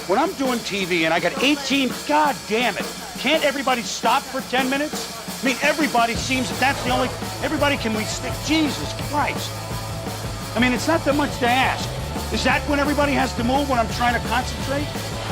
when I'm doing TV and I got 18, God damn it, can't everybody stop for 10 minutes? I mean, everybody seems that's the only, everybody can we stick, Jesus Christ. I mean, it's not that much to ask. Is that when everybody has to move when I'm trying to concentrate?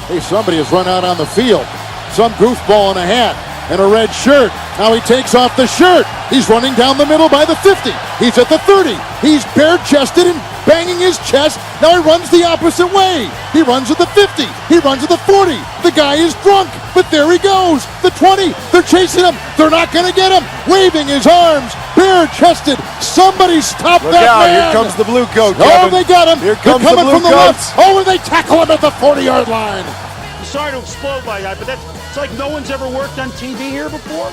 Hey, somebody has run out on the field. Some goofball in a hat and a red shirt. Now he takes off the shirt. He's running down the middle by the 50. He's at the 30. He's bare-chested and banging his chest. Now he runs the opposite way. He runs at the 50. He runs at the 40. The guy is drunk, but there he goes. The 20. They're chasing him. They're not going to get him. Waving his arms, bare-chested. Somebody stop Look that out, man. here comes the blue coat, Oh, Kevin. they got him. Here They're comes coming the blue from the coats. left. Oh, and they tackle him at the 40-yard line. I'm sorry to explode like that, but it's like no one's ever worked on TV here before.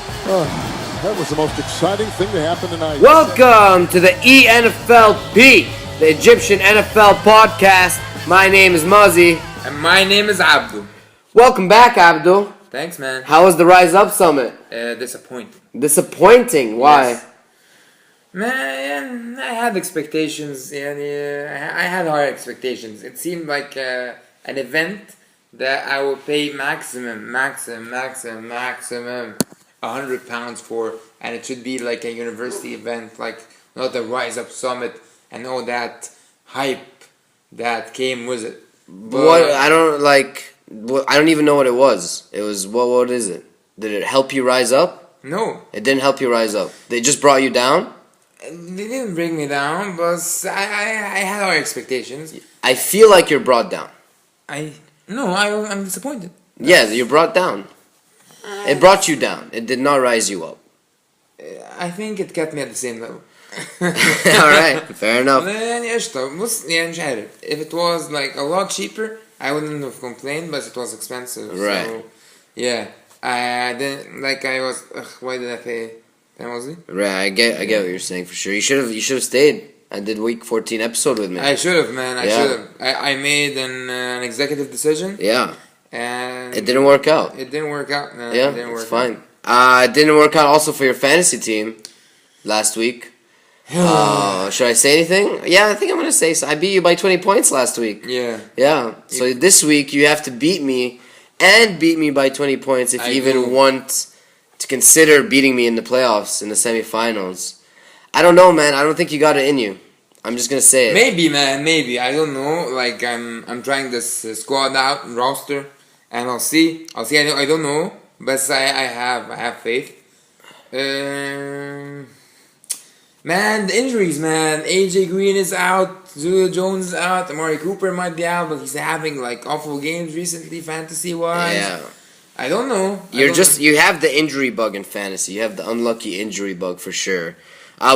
That was the most exciting thing to happen tonight. Welcome to the ENFLP, the Egyptian NFL podcast. My name is Muzzy. And my name is Abdo. Welcome back, Abdo. Thanks, man. How was the Rise Up Summit? Disappointing. Disappointing. Why? Yes. Man, I had expectations. Yeah, I had high expectations. It seemed like an event that I would pay maximum £100 for, and it should be like a university event, like not the Rise Up Summit and all that hype that came with it. But What? I don't even know what it was. It was what is it? Did it help you rise up? No, It didn't help you rise up. They just brought you down. they didn't bring me down, but I had high expectations. I feel like you're brought down. I'm disappointed. Yeah, you're brought down. It brought you down. It did not rise you up. I think it kept me at the same level. Alright, fair enough. يعني قشطة بص يعني مش عارف. If it was like a lot cheaper, I wouldn't have complained, but it was expensive. Right. So, yeah. I didn't like. I was. Why did I pay? Faham قصدي? Right, I get what you're saying for sure. You should have stayed. I did week 14 episode with me. I should have, man. I Yeah. should have. I made an executive decision, Yeah, and it didn't work out. It didn't work out, man. Yeah, it didn't work it's fine. It didn't work out also for your fantasy team last week. Should I say anything? Yeah, I think I'm gonna say so. I beat you by 20 points last week. Yeah. Yeah. So this week you have to beat me and beat me by 20 points if you even want to consider beating me in the playoffs in the semifinals. I don't know, man. I don't think you got it in you. I'm just gonna say it. Maybe, man. Maybe. I don't know. Like I'm trying this squad out roster, and I'll see. I don't know, but I have faith. Man, the injuries, man. AJ Green is out. Julio Jones is out. Amari Cooper might be out, but he's having like awful games recently, fantasy wise. Yeah. I don't know. You have the injury bug in fantasy. You have the unlucky injury bug for sure.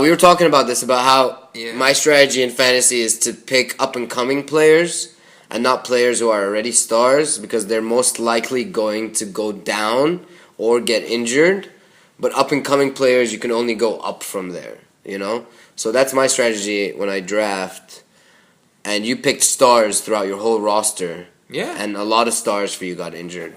We were talking about this, about how my strategy in fantasy is to pick up-and-coming players and not players who are already stars, because they're most likely going to go down or get injured. But up-and-coming players, you can only go up from there, you know? So that's my strategy when I draft. And you picked stars throughout your whole roster. Yeah. And a lot of stars for you got injured.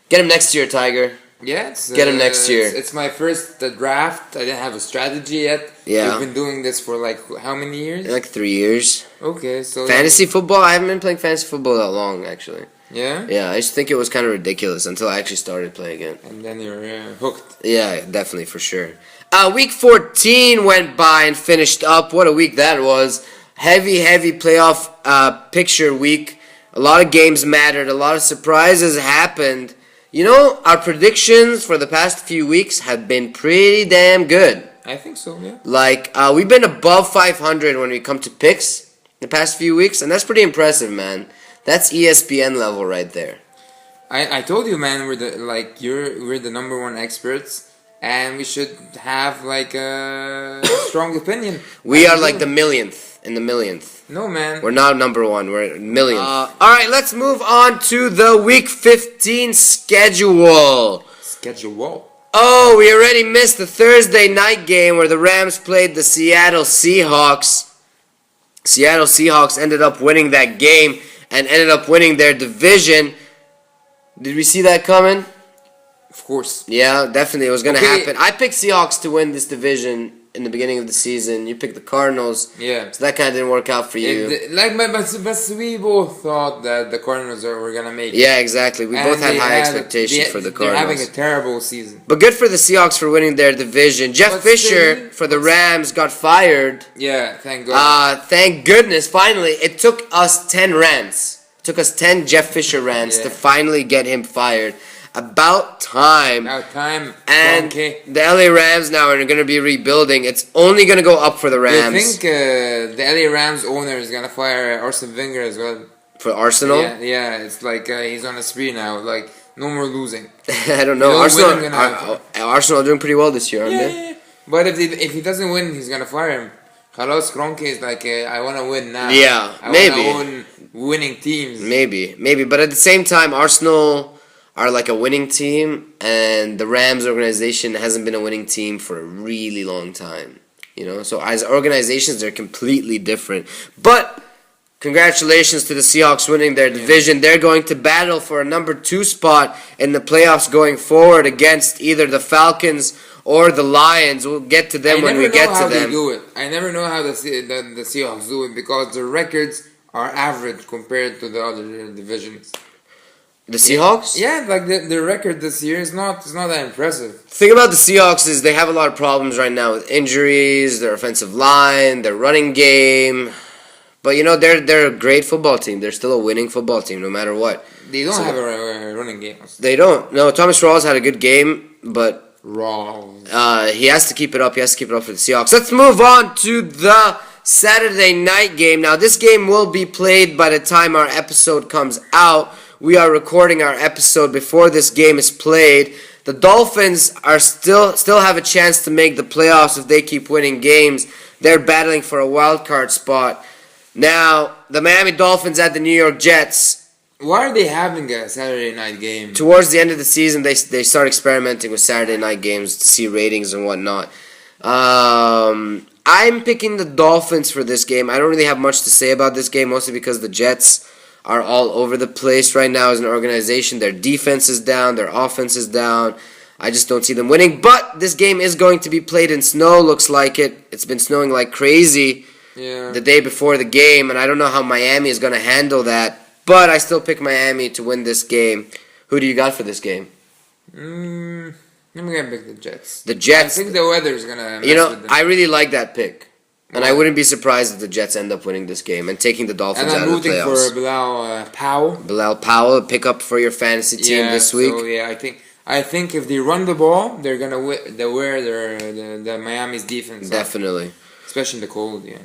Get him next year, Tiger. Yeah, Get him next year. It's my first draft. I didn't have a strategy yet. Yeah. We've been doing this for like how many years? Like 3 years. Okay, so Fantasy football? I haven't been playing fantasy football that long, actually. Yeah. Yeah, I just think it was kind of ridiculous until I actually started playing it. And then you're hooked. Yeah, definitely, for sure. Week 14 went by and finished up. What a week that was. Heavy playoff picture week. A lot of games mattered. A lot of surprises happened. You know, our predictions for the past few weeks have been pretty damn good. I think so, yeah. Like, we've been above 500 when we come to picks the past few weeks, and that's pretty impressive, man. That's ESPN level right there. I told you, man, we're the number one experts, and we should have like a strong opinion. We are like the millionth in the millionth. No, man. We're not number one. We're millionth. All right, let's move on to the Week 15 schedule. Schedule. Oh, we already missed the Thursday night game where the Rams played the Seattle Seahawks. Seattle Seahawks ended up winning that game and ended up winning their division. Did we see that coming? Of course. Yeah, definitely. It was going to happen. I picked Seahawks to win this division in the beginning of the season. You picked the Cardinals. Yeah. So that kind of didn't work out for you. But we both thought that the Cardinals were gonna make it. Yeah, exactly. We both had high expectations for the Cardinals. They're having a terrible season. But good for the Seahawks for winning their division. Jeff Fisher for the Rams got fired. Yeah, thank God. Thank goodness. Finally, it took us 10 rants. It took us 10 Jeff Fisher rants to finally get him fired. About time. And the LA Rams now are going to be rebuilding. It's only going to go up for the Rams. Do you think the LA Rams owner is going to fire Arsene Wenger as well? For Arsenal? Yeah. It's like he's on a spree now. Like, no more losing. I don't know. Arsenal are doing pretty well this year, aren't they? Yeah. But if he doesn't win, he's going to fire him. Carlos Kroenke is like, I want to win now. Yeah, maybe. I want to own winning teams. Maybe. But at the same time, Arsenal are like a winning team, and the Rams organization hasn't been a winning team for a really long time. You know, so as organizations, they're completely different. But congratulations to the Seahawks winning their division. They're going to battle for a number 2 spot in the playoffs going forward against either the Falcons or the Lions. We'll get to them when we get to them. I never know how the Seahawks do it because the records are average compared to the other divisions. The Seahawks? Yeah, like the record this year is not that impressive. The thing about the Seahawks is they have a lot of problems right now with injuries, their offensive line, their running game. But you know, they're a great football team. They're still a winning football team no matter what. They don't have a running game. They don't. No, Thomas Rawls had a good game, but Rawls. He has to keep it up. He has to keep it up for the Seahawks. Let's move on to the Saturday night game. Now, this game will be played by the time our episode comes out. We are recording our episode before this game is played. The Dolphins are still have a chance to make the playoffs if they keep winning games. They're battling for a wild card spot. Now, the Miami Dolphins at the New York Jets. Why are they having a Saturday night game? Towards the end of the season, they start experimenting with Saturday night games to see ratings and whatnot. I'm picking the Dolphins for this game. I don't really have much to say about this game, mostly because the Jets are all over the place right now as an organization. Their defense is down, their offense is down. I just don't see them winning. But this game is going to be played in snow, looks like it. It's been snowing like crazy the day before the game, and I don't know how Miami is going to handle that. But I still pick Miami to win this game. Who do you got for this game? I'm going to pick the Jets. The Jets. I think the weather is going to mess with them. I really like that pick. And I wouldn't be surprised if the Jets end up winning this game and taking the Dolphins out of the playoffs. And I'm rooting for Bilal Powell. Bilal Powell, pick up for your fantasy team this week. So I think if they run the ball, they're gonna wear the Miami's defense. Definitely, especially in the cold. Yeah.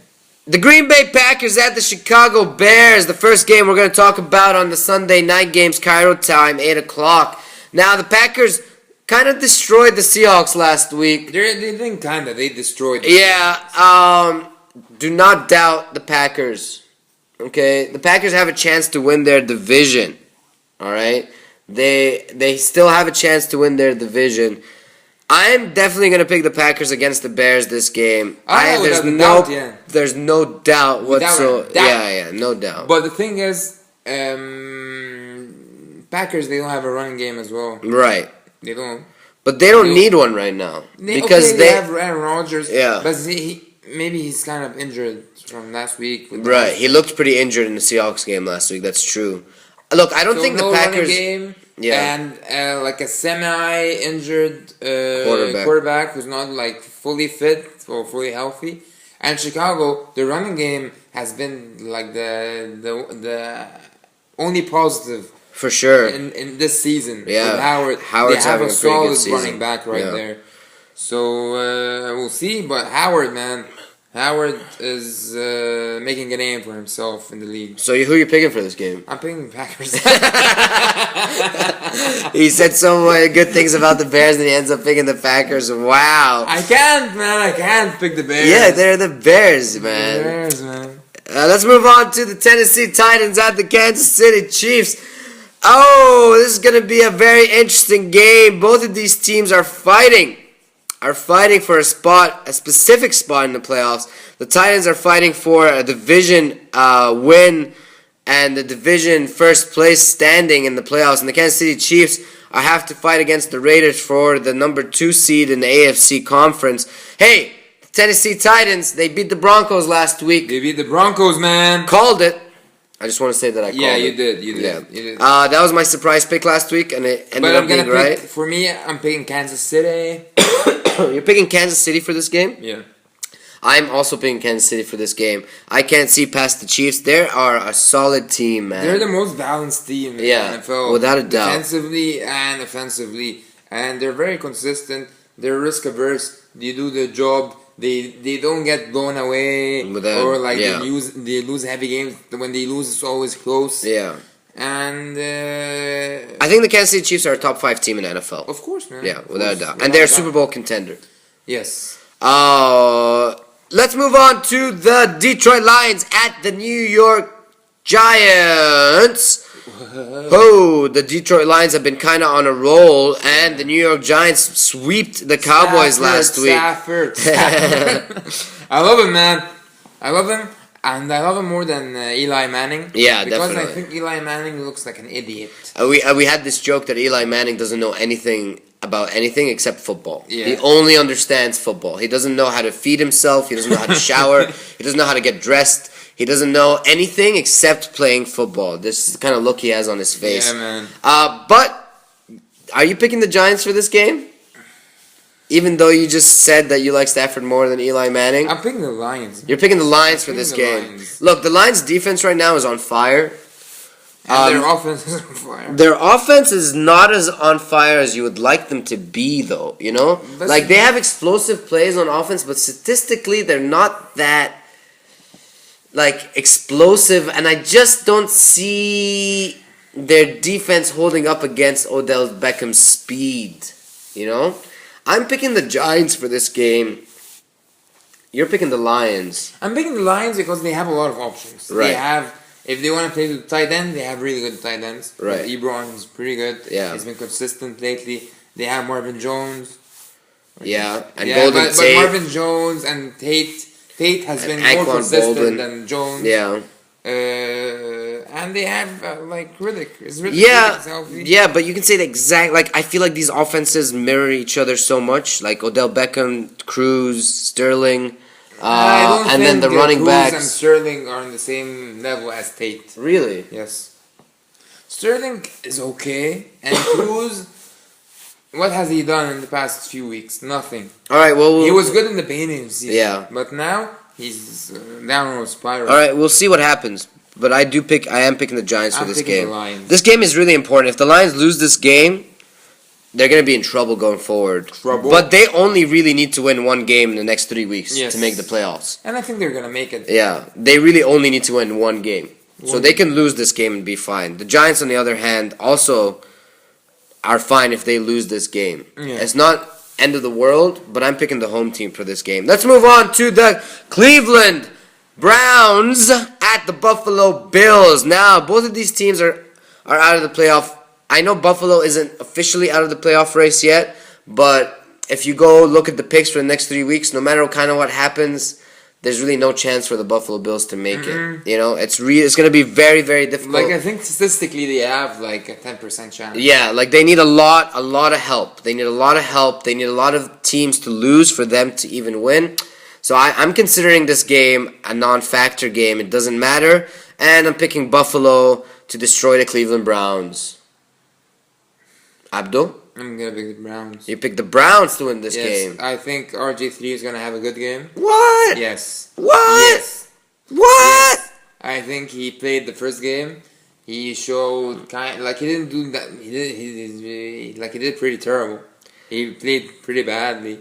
The Green Bay Packers at the Chicago Bears. The first game we're going to talk about on the Sunday night games, Cairo time, 8 o'clock. Now the Packers kind of destroyed the Seahawks last week. They didn't kind of. They destroyed them. Yeah. Do not doubt the Packers. Okay? The Packers have a chance to win their division. Alright? They still have a chance to win their division. I'm definitely going to pick the Packers against the Bears this game. There's no doubt whatsoever. Yeah, no doubt. But the thing is, Packers, they don't have a running game as well. Right. They don't. But they don't need one right now. Because they have Aaron Rodgers. Yeah. But maybe he's kind of injured from last week. Right. He looked pretty injured in the Seahawks game last week. That's true. Look, I don't think the Packers... game. Yeah. And like a semi-injured quarterback who's not like fully fit or fully healthy. And Chicago, the running game has been like the only positive for sure in this season. Yeah, Howard's having a solid running back right there. So we'll see. But Howard is making a name for himself in the league. So who are you picking for this game? I'm picking the Packers. He said so good things about the Bears and he ends up picking the Packers. Wow. I can't pick the Bears. Yeah, they're the Bears, man. The Bears, man. Let's move on to the Tennessee Titans at the Kansas City Chiefs. Oh, this is going to be a very interesting game. Both of these teams are fighting for a specific spot in the playoffs. The Titans are fighting for a division win and the division first place standing in the playoffs. And the Kansas City Chiefs have to fight against the Raiders for the number 2 seed in the AFC conference. Hey, Tennessee Titans, they beat the Broncos last week. They beat the Broncos, man. Called it. I just want to say that I called it. Yeah, you did. You did. That was my surprise pick last week, and it ended up being right. For me, I'm picking Kansas City. You're picking Kansas City for this game? Yeah. I'm also picking Kansas City for this game. I can't see past the Chiefs. They are a solid team, man. They're the most balanced team in the NFL. Without a doubt. Defensively and offensively. And they're very consistent. They're risk averse. They do their job. They don't get blown away they lose heavy games. When they lose, it's always close. Yeah. And I think the Kansas City Chiefs are a top 5 team in the NFL. Of course, man. Yeah, without a doubt. And they're a Super Bowl contender. Yes. Let's move on to the Detroit Lions at the New York Giants. Oh, the Detroit Lions have been kind of on a roll, and the New York Giants swept the Cowboys last week. Stafford. I love him, man. I love him, and I love him more than Eli Manning. Yeah, because definitely. I think Eli Manning looks like an idiot. We had this joke that Eli Manning doesn't know anything about anything except football. Yeah. He only understands football. He doesn't know how to feed himself. He doesn't know how to shower. He doesn't know how to get dressed. He doesn't know anything except playing football. This is the kind of look he has on his face. Yeah, man. But are you picking the Giants for this game? Even though you just said that you like Stafford more than Eli Manning? I'm picking the Lions. You're picking the Lions for this game. Lions. Look, the Lions' defense right now is on fire. And their offense is on fire. Their offense is not as on fire as you would like them to be, though. You know? Like, they have explosive plays on offense, but statistically, they're not that explosive, and I just don't see their defense holding up against Odell Beckham's speed, you know? I'm picking the Giants for this game. You're picking the Lions. I'm picking the Lions because they have a lot of options. Right. They have, if they want to play with tight end, they have really good tight ends. Right. Ebron is pretty good. Yeah. He's been consistent lately. They have Marvin Jones. Yeah, and Golden Tate. But Marvin Jones and Tate has been more consistent than Jones. Yeah. And they have Riddick. Is Riddick healthy? Yeah, but you can say the exact I feel like these offenses mirror each other so much. Like Odell Beckham, Cruz, Sterling, and then the running Cruz backs. And Sterling are on the same level as Tate. Really? Yes. Sterling is okay, and Cruz. What has he done in the past few weeks? Nothing. All right. Well, he was good in the beginning of the season. Yeah. But now he's downward spiral. All right. We'll see what happens. But I am picking the Giants for this game. The Lions. This game is really important. If the Lions lose this game, they're going to be in trouble going forward. But they only really need to win one game in the next 3 weeks to make the playoffs. And I think they're going to make it. Yeah. They really only need to win one game. So they can lose this game and be fine. The Giants, on the other hand, also are fine if they lose this game. Yeah. It's not end of the world, but I'm picking the home team for this game. Let's move on to the Cleveland Browns at the Buffalo Bills. Now, both of these teams are out of the playoff. I know Buffalo isn't officially out of the playoff race yet, but if you go look at the picks for the next 3 weeks, no matter what happens, there's really no chance for the Buffalo Bills to make it. You know, it's going to be very, very difficult. I think statistically they have a 10% chance. Yeah, they need a lot of help. They need a lot of help. They need a lot of teams to lose for them to even win. So I'm considering this game a non-factor game. It doesn't matter. And I'm picking Buffalo to destroy the Cleveland Browns. Abdo? I'm going to pick the Browns. You pick the Browns to win this game. I think RG3 is going to have a good game. What? Yes. What? Yes. What? Yes. I think he played the first game. He showed he didn't do that. He did pretty terrible. He played pretty badly.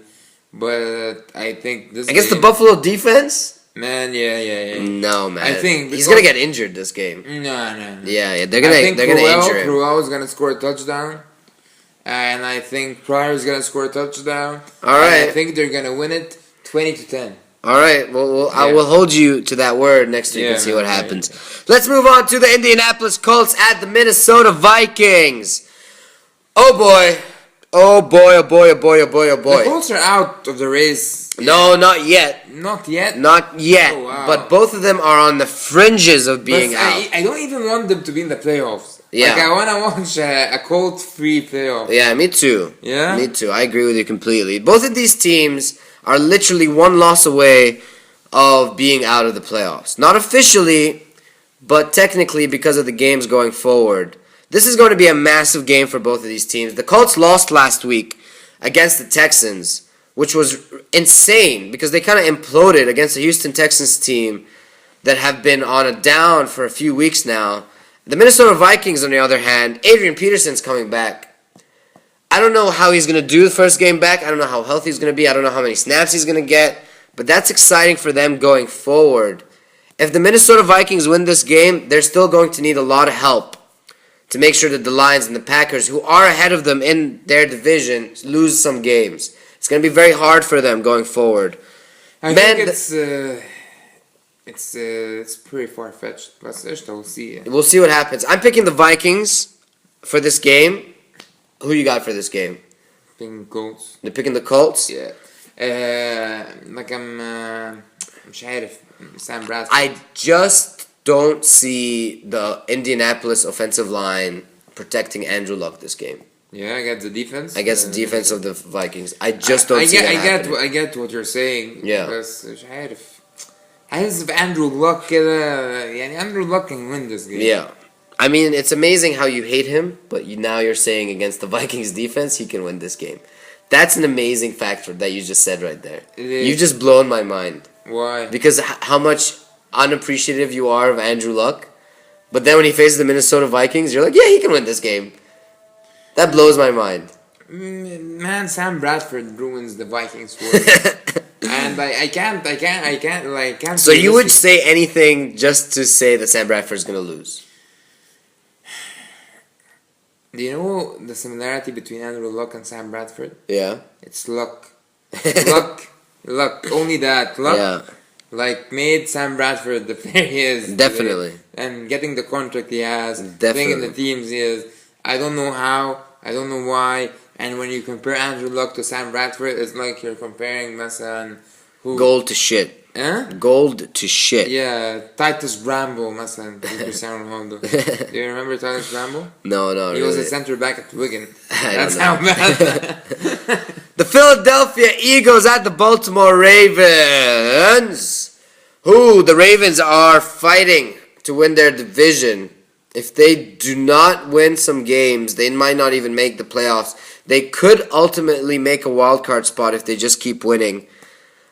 But I think this against the Buffalo defense? Man, yeah. No, man. I think he's gonna get injured this game. No. Yeah, they're gonna injure him. Probowl is gonna score a touchdown, and I think Pryor is gonna score a touchdown. All right. I think they're gonna win it 20-10. All right. Well, I will hold you to that word next week and see what happens. Let's move on to the Indianapolis Colts at the Minnesota Vikings. Oh boy. Oh boy. The Colts are out of the race. No, not yet. Not yet? Not yet. Oh, wow. But both of them are on the fringes of being out. I don't even want them to be in the playoffs. Yeah. Like, I want to watch a Colts-free playoff. Yeah, me too. Yeah? Me too. I agree with you completely. Both of these teams are literally one loss away of being out of the playoffs. Not officially, but technically because of the games going forward. This is going to be a massive game for both of these teams. The Colts lost last week against the Texans, which was insane because they kind of imploded against the Houston Texans team that have been on a down for a few weeks now. The Minnesota Vikings, on the other hand, Adrian Peterson's coming back. I don't know how he's going to do the first game back. I don't know how healthy he's going to be. I don't know how many snaps he's going to get. But that's exciting for them going forward. If the Minnesota Vikings win this game, they're still going to need a lot of help to make sure that the Lions and the Packers, who are ahead of them in their division, lose some games. It's going to be very hard for them going forward. I think it's pretty far-fetched, but we'll see. We'll see what happens. I'm picking the Vikings for this game. Who you got for this game? Picking Colts. You're picking the Colts? Yeah. مش عارف Sam Bradford. I just don't see the Indianapolis offensive line protecting Andrew Luck this game. Yeah, against the defense. Against the defense of the Vikings. I just don't see that happening. I get what you're saying. Yeah. بس مش عارف. حاسس Andrew Luck كده يعني Andrew Luck can win this game. Yeah. I mean, it's amazing how you hate him, but now you're saying against the Vikings defense, he can win this game. That's an amazing factor that you just said right there. You've just blown my mind. Why? Because how much unappreciative you are of Andrew Luck, but then when he faces the Minnesota Vikings, you're like, yeah, he can win this game. That blows my mind. Man, Sam Bradford ruins the Vikings for me. And I can't. So you would say anything just to say that Sam Bradford's gonna lose? Do you know the similarity between Andrew Luck and Sam Bradford? Yeah. It's luck. Luck. Only that. Luck. Yeah. Like, made Sam Bradford the player he is. Definitely. And getting the contract he has. Definitely. Playing in the teams he is. I don't know how. I don't know why. And when you compare Andrew Luck to Sam Bradford, it's like you're comparing مثلا who? Gold to shit. Huh? Gold to shit. Yeah, Titus Bramble مثلا Cristiano Ronaldo. Do you remember Titus Bramble? No, He really. was a center back at Wigan. That's how bad. The Philadelphia Eagles at the Baltimore Ravens. The Ravens are fighting to win their division. If they do not win some games, they might not even make the playoffs. They could ultimately make a wild card spot if they just keep winning.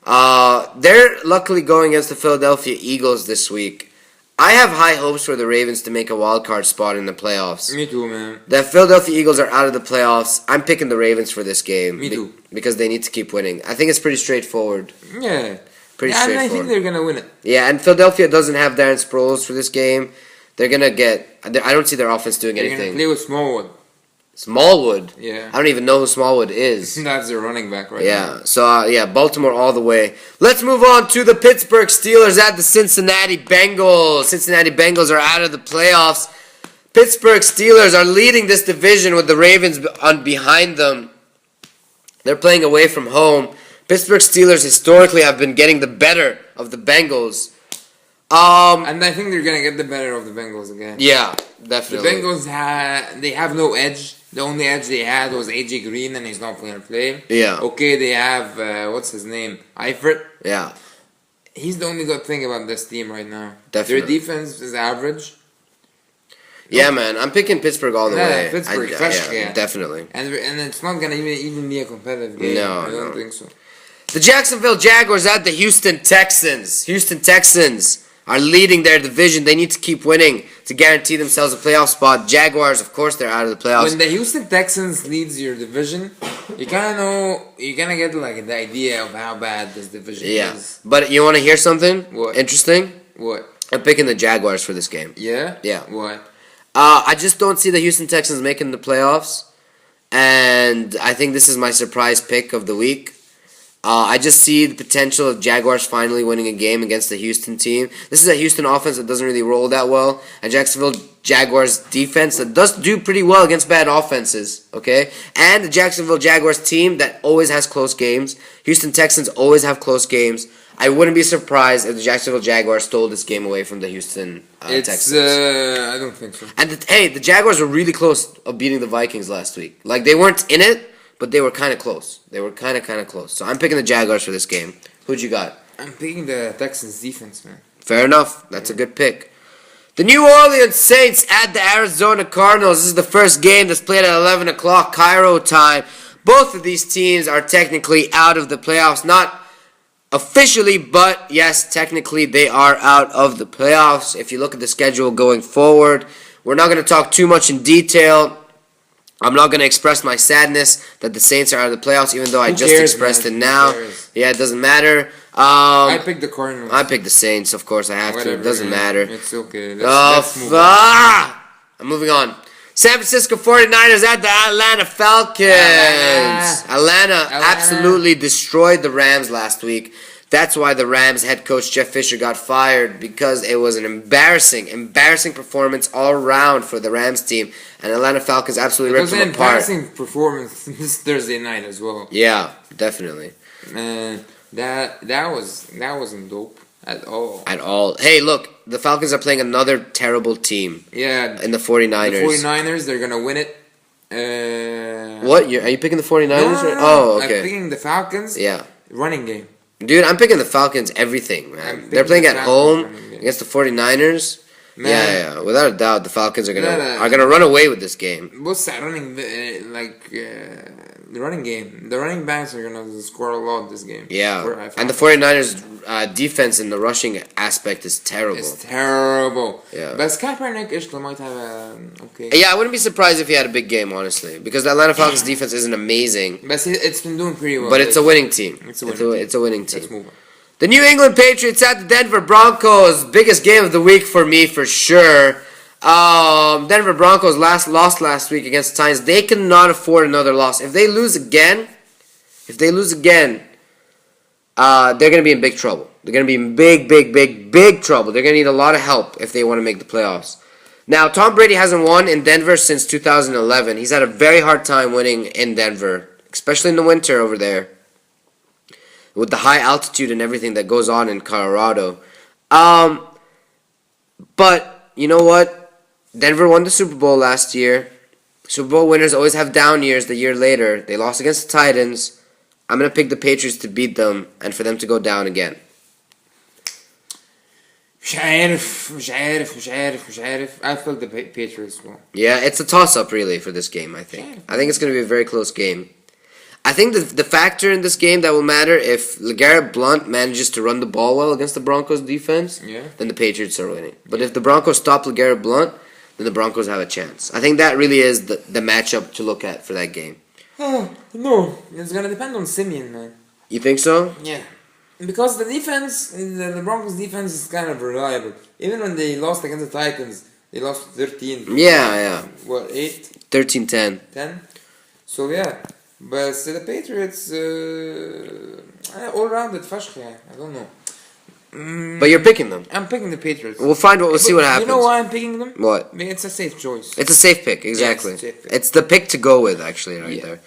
They're luckily going against the Philadelphia Eagles this week. I have high hopes for the Ravens to make a wild card spot in the playoffs. Me too, man. The Philadelphia Eagles are out of the playoffs. I'm picking the Ravens for this game. Me too. Because they need to keep winning. I think it's pretty straightforward. Yeah. Pretty straightforward. I think they're going to win it. Yeah, and Philadelphia doesn't have Darren Sproles for this game. They're going to get... I don't see their offense doing anything. They're going to play with Smallwood. Smallwood? Yeah. I don't even know who Smallwood is. That's their running back right now. now. So, Baltimore all the way. Let's move on to the Pittsburgh Steelers at the Cincinnati Bengals. Cincinnati Bengals are out of the playoffs. Pittsburgh Steelers are leading this division with the Ravens behind them. They're playing away from home. Pittsburgh Steelers historically have been getting the better of the Bengals. And I think they're going to get the better of the Bengals again. Yeah, definitely. The Bengals, they have no edge. The only edge they had was AJ Green, and he's not going to play. Yeah. Okay, they have, what's his name? Eifert. Yeah. He's the only good thing about this team right now. Definitely. Their defense is average. Yeah, man. I'm picking Pittsburgh all the way. Pittsburgh, definitely. And it's not going to even be a competitive game. No, I don't think so. The Jacksonville Jaguars at the Houston Texans. Houston Texans are leading their division. They need to keep winning to guarantee themselves a playoff spot. Jaguars, of course, they're out of the playoffs. When the Houston Texans leads your division, you kind of know, you kind of get like the idea of how bad this division is. But you want to hear something? What? Interesting? What? I'm picking the Jaguars for this game. Yeah? Yeah. Why? I just don't see the Houston Texans making the playoffs. And I think this is my surprise pick of the week. I just see the potential of Jaguars finally winning a game against the Houston team. This is a Houston offense that doesn't really roll that well. A Jacksonville Jaguars defense that does do pretty well against bad offenses, okay? And the Jacksonville Jaguars team that always has close games. Houston Texans always have close games. I wouldn't be surprised if the Jacksonville Jaguars stole this game away from the Houston Texans. I don't think so. And the Jaguars were really close of beating the Vikings last week. Like, they weren't in it, but they were kind of close. They were kind of close. So I'm picking the Jaguars for this game. Who'd you got? I'm picking the Texans defense, man. Fair enough. That's a good pick. The New Orleans Saints at the Arizona Cardinals. This is the first game that's played at 11 o'clock Cairo time. Both of these teams are technically out of the playoffs. Not officially, but yes, technically they are out of the playoffs. If you look at the schedule going forward, we're not going to talk too much in detail. I'm not going to express my sadness that the Saints are out of the playoffs, even though I just expressed it now. Yeah, it doesn't matter. I picked the Cardinals. I picked the Saints, of course. I have to. It doesn't matter. It's okay. Let's move on. I'm moving on. San Francisco 49ers at the Atlanta Falcons. Atlanta absolutely destroyed the Rams last week. That's why the Rams head coach Jeff Fisher got fired, because it was an embarrassing performance all around for the Rams team. And Atlanta Falcons absolutely ripped them apart. It was an embarrassing performance this Thursday night as well. Yeah, definitely. That wasn't dope at all. At all. Hey, look, the Falcons are playing another terrible team. Yeah. In the 49ers. The 49ers, they're going to win it. What? Are you picking the 49ers? No. Oh, okay. I'm picking the Falcons. Yeah. Running game. Dude, I'm picking the Falcons everything, man. They're playing at home against the 49ers. Man. Yeah. Without a doubt, the Falcons are gonna run away with this game. What's that running the running game? The running backs are gonna score a lot this game. Yeah, and the 49ers defense in the rushing aspect is terrible. It's terrible. Yeah. But Kaepernick might have okay. Yeah, I wouldn't be surprised if he had a big game, honestly, because the Atlanta Falcons defense isn't amazing. But it's been doing pretty well. But it's a winning team. It's a winning team. Let's move on. The New England Patriots at the Denver Broncos. Biggest game of the week for me, for sure. Denver Broncos lost last week against the Titans. They cannot afford another loss. If they lose again, they're going to be in big trouble. They're going to be in big trouble. They're going to need a lot of help if they want to make the playoffs. Now, Tom Brady hasn't won in Denver since 2011. He's had a very hard time winning in Denver, especially in the winter over there, with the high altitude and everything that goes on in Colorado. But, you know what? Denver won the Super Bowl last year. Super Bowl winners always have down years the year later. They lost against the Titans. I'm going to pick the Patriots to beat them and for them to go down again. مش عارف. I feel the Patriots will. Yeah, it's a toss-up really for this game, I think. I think it's going to be a very close game. I think the factor in this game that will matter, if LeGarrette Blount manages to run the ball well against the Broncos defense, then the Patriots are winning. But if the Broncos stop LeGarrette Blount, then the Broncos have a chance. I think that really is the matchup to look at for that game. Oh, no. It's going to depend on Simeon, man. You think so? Yeah. Because the defense, the Broncos defense is kind of reliable. Even when they lost against the Titans, they lost 13. Yeah. What, 8? 13-10. 10? So, yeah. But the Patriots, all-rounded fashk, I don't know. But you're picking them. I'm picking the Patriots. We'll see what happens. You know why I'm picking them? What? I mean, it's a safe choice. It's a safe pick, exactly. Yeah, it's a safe pick. It's the pick to go with, actually, there.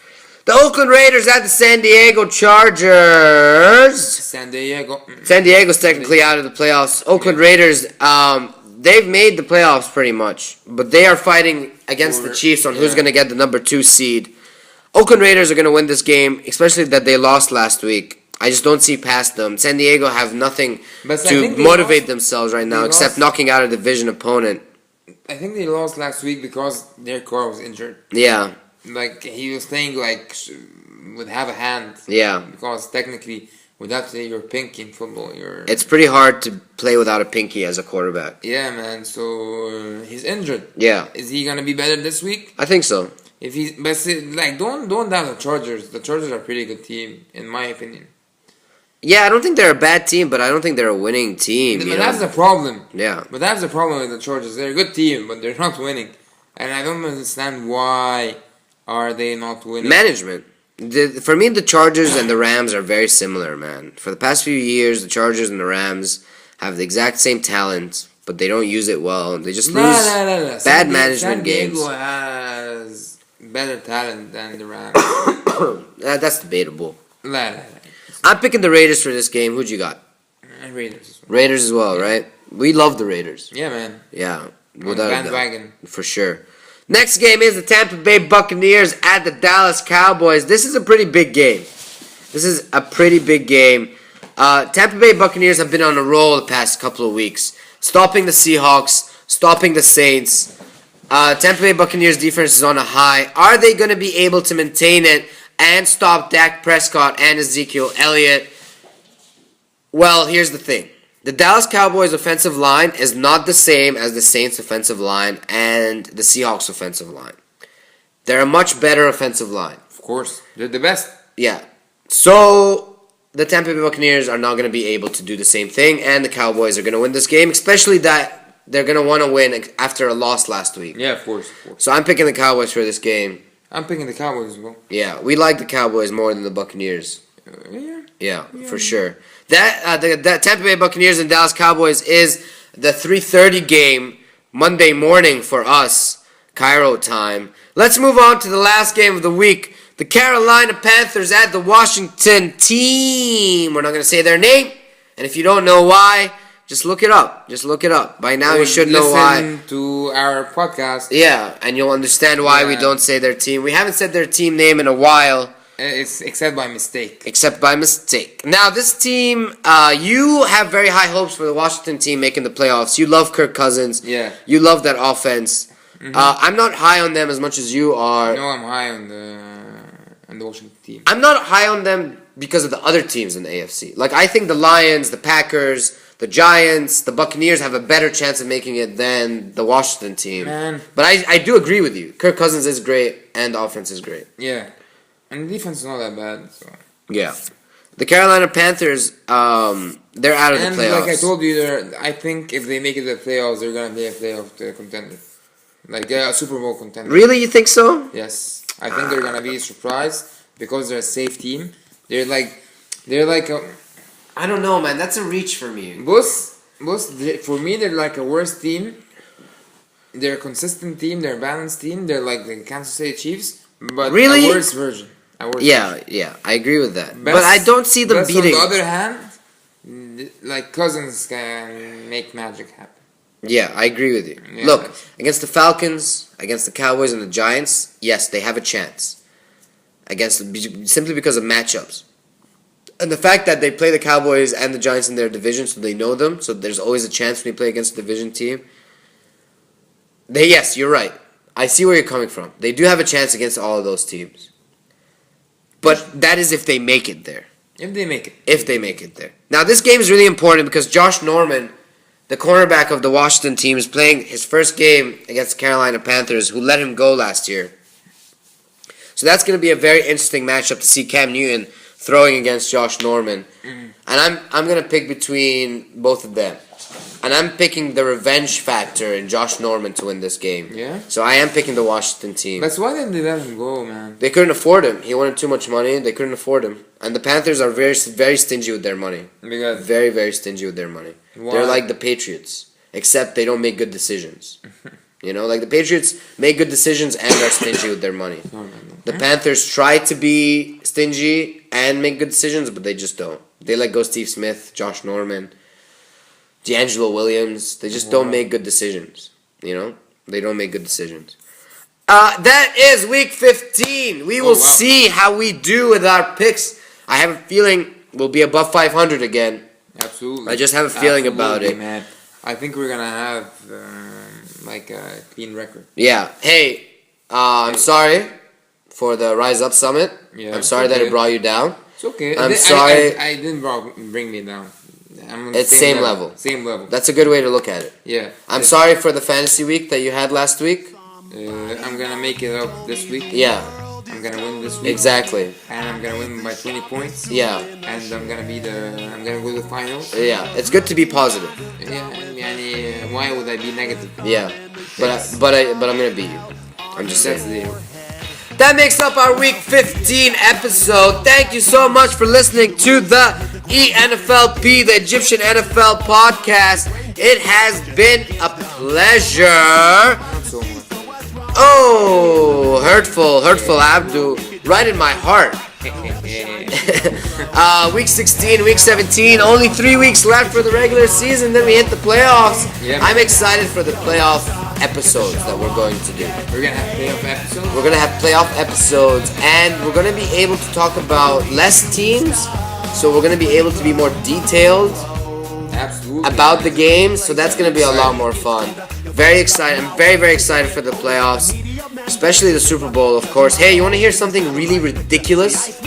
The Oakland Raiders at the San Diego Chargers. San Diego's technically out of the playoffs. Oakland Raiders, they've made the playoffs pretty much, but they are fighting against the Chiefs on who's going to get the number 2 seed. Oakland Raiders are going to win this game, especially that they lost last week. I just don't see past them. San Diego have nothing to motivate themselves right now except knocking out a division opponent. I think they lost last week because their car was injured. Yeah. Like, he was playing would have a hand. Yeah. Because technically, without your pinky in football, it's pretty hard to play without a pinky as a quarterback. Yeah, man. So, he's injured. Yeah. Is he going to be better this week? I think so. Don't doubt the Chargers. The Chargers are a pretty good team, in my opinion. Yeah, I don't think they're a bad team, but I don't think they're a winning team. But that's the problem. Yeah. But that's the problem with the Chargers. They're a good team, but they're not winning. And I don't understand why are they not winning. Management. For me, the Chargers and the Rams are very similar, man. For the past few years, the Chargers and the Rams have the exact same talent, but they don't use it well. They just lose bad management games. San Diego has better talent than the Rams. That's debatable. I'm picking the Raiders for this game. Who'd you got? And Raiders. Raiders as well, right? We love the Raiders. Yeah, man. Yeah. Without bandwagon. For sure. Next game is the Tampa Bay Buccaneers at the Dallas Cowboys. This is a pretty big game. Tampa Bay Buccaneers have been on a roll the past couple of weeks. Stopping the Seahawks, stopping the Saints. Tampa Bay Buccaneers defense is on a high. Are they going to be able to maintain it and stop Dak Prescott and Ezekiel Elliott? Well, here's the thing. The Dallas Cowboys offensive line is not the same as the Saints offensive line and the Seahawks offensive line. They're a much better offensive line. Of course. They're the best. Yeah. So, the Tampa Bay Buccaneers are not going to be able to do the same thing, and the Cowboys are going to win this game, especially that they're going to want to win after a loss last week. Yeah, of course. So, I'm picking the Cowboys for this game. I'm picking the Cowboys as well. Yeah, we like the Cowboys more than the Buccaneers. Yeah, for sure. The Tampa Bay Buccaneers and Dallas Cowboys is the 3:30 game Monday morning for us, Cairo time. Let's move on to the last game of the week. The Carolina Panthers at the Washington team. We're not going to say their name, and if you don't know why, just look it up. By now you should know why. Listen to our podcast. Yeah, and you'll understand why we don't say their team. We haven't said their team name in a while. It's except by mistake. Now, this team, you have very high hopes for the Washington team making the playoffs. You love Kirk Cousins. Yeah. You love that offense. Mm-hmm. I'm not high on them as much as you are. No, I'm high on the Washington team. I'm not high on them because of the other teams in the AFC. Like, I think the Lions, the Packers, the Giants, the Buccaneers have a better chance of making it than the Washington team. Man. But I do agree with you. Kirk Cousins is great, and the offense is great. Yeah. And the defense is not that bad. So. Yeah. The Carolina Panthers, they're out of the playoffs. Like I told you, I think if they make it to the playoffs, they're going to be a playoff contender. Like, they're a Super Bowl contender. Really? You think so? Yes. I think they're going to be surprised because they're a safe team. They're like I don't know, man. That's a reach for me. For me, they're like a worse team. They're a consistent team. They're a balanced team. They're like the Kansas City Chiefs, but really? a worse version. Yeah, I agree with that. But I don't see them beating. On the other hand, like Cousins can make magic happen. Yeah, I agree with you. Yeah. Look, against the Falcons, against the Cowboys and the Giants, yes, they have a chance. Simply because of matchups. And the fact that they play the Cowboys and the Giants in their division, so they know them, so there's always a chance when you play against a division team. Yes, you're right. I see where you're coming from. They do have a chance against all of those teams. But that is if they make it there. If they make it there. Now, this game is really important because Josh Norman, the cornerback of the Washington team, is playing his first game against the Carolina Panthers, who let him go last year. So that's going to be a very interesting matchup to see Cam Newton throwing against Josh Norman. Mm-hmm. And I'm going to pick between both of them. And I'm picking the revenge factor in Josh Norman to win this game. Yeah? So I am picking the Washington team. That's why didn't they let him go, man? They couldn't afford him. He wanted too much money. They couldn't afford him. And the Panthers are very, very stingy with their money. Because very, very stingy with their money. Why? They're like the Patriots, except they don't make good decisions. Like the Patriots make good decisions and are stingy with their money. The Panthers try to be stingy and make good decisions, but they just don't. They let go Steve Smith, Josh Norman, D'Angelo Williams. They just don't make good decisions. They don't make good decisions. That is week 15. We will see how we do with our picks. I have a feeling we'll be above 500 again. Absolutely. I just have a feeling about it. Man. I think we're going to have a clean record. Yeah. Hey, I'm sorry for the Rise Up Summit. Yeah, I'm sorry that it brought you down. It's okay. I'm sorry. I didn't bring me down. I'm on it's the same level. Same level. That's a good way to look at it. Yeah. I'm sorry for the fantasy week that you had last week. I'm going to make it up this week. Yeah. I'm going to win this week. Exactly. And I'm going to win by 20 points. Yeah. And I'm going to go to the finals. Yeah. It's good to be positive. Yeah. Why would I be negative? Yeah. But I'm going to beat you. I'm just saying. That makes up our Week 15 episode. Thank you so much for listening to the ENFLP, the Egyptian NFL podcast. It has been a pleasure. Not so much. Oh, hurtful Abdo. Right in my heart. Week 16, week 17, only 3 weeks left for the regular season, then we hit the playoffs. Yeah, I'm excited for the playoff episodes that we're going to do. We're gonna have playoff episodes? We're going to have playoff episodes, and we're going to be able to talk about less teams, so we're going to be able to be more detailed Absolutely. about the games, so that's going to be a lot more fun. Very excited. I'm very, very excited for the playoffs, especially the Super Bowl, of course. Hey, you want to hear something really ridiculous?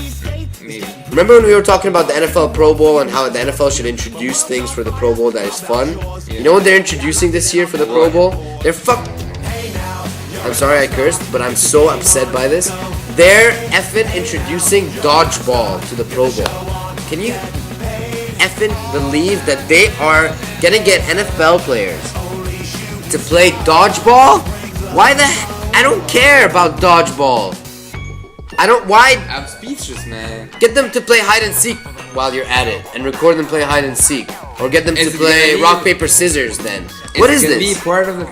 Maybe. Remember when we were talking about the NFL Pro Bowl and how the NFL should introduce things for the Pro Bowl that is fun? You know what they're introducing this year for the Pro Bowl? They're I'm sorry I cursed, but I'm so upset by this. They're effing introducing Dodgeball to the Pro Bowl. Can you effing believe that they are gonna get NFL players to play Dodgeball? Why the I don't care about Dodgeball. I'm speechless, man. Get them to play hide and seek while you're at it, and record them play hide and seek, or get them to play rock paper scissors. Then what is this? It's gonna be part of the.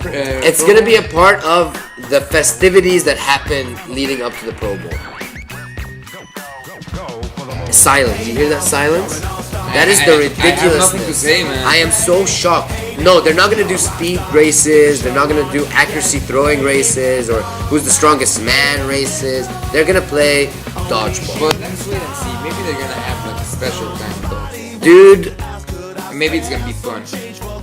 It's gonna be a part of the festivities that happen leading up to the Pro Bowl. Silence. You hear that silence? That is the ridiculousness. I have nothing to say, man. I am so shocked. No, they're not gonna do speed races. They're not gonna do accuracy throwing races or who's the strongest man races. They're gonna play dodgeball. But let's wait and see. Maybe they're gonna have like a special kind of dodgeball. Dude, maybe it's gonna be fun.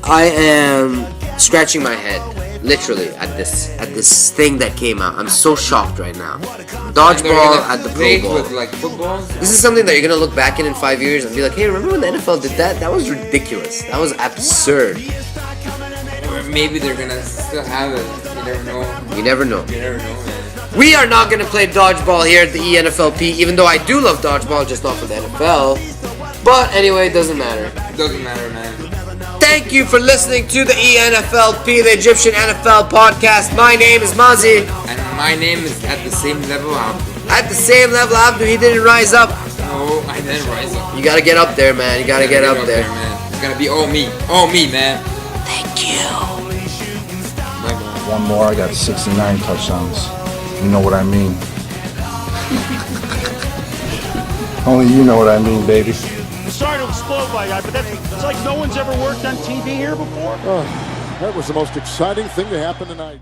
I am scratching my head, literally, at this thing that came out. I'm so shocked right now. Dodgeball at the Pro Bowl. With like footballs. This is something that you're gonna look back in 5 years and be like, hey, remember when the NFL did that? That was ridiculous. That was absurd. Or maybe they're gonna still have it. You never know. You never know. You never know, man. We are not gonna play dodgeball here at the ENFLP, even though I do love dodgeball, just not for the NFL. But anyway, it doesn't matter. It doesn't matter, man. Thank you for listening to the ENFLP, the Egyptian NFL podcast. My name is Muzzy. And my name is at the same level, Abdo. At the same level, Abdo, he didn't rise up. No, I didn't rise up. You gotta get up there, man. You gotta get up there. Man. It's gonna be all me, man. Thank you. One more, I got 69 touchdowns. You know what I mean. Only you know what I mean, baby. Sorry to explode my guy, but it's like no one's ever worked on TV here before. That was the most exciting thing to happen tonight.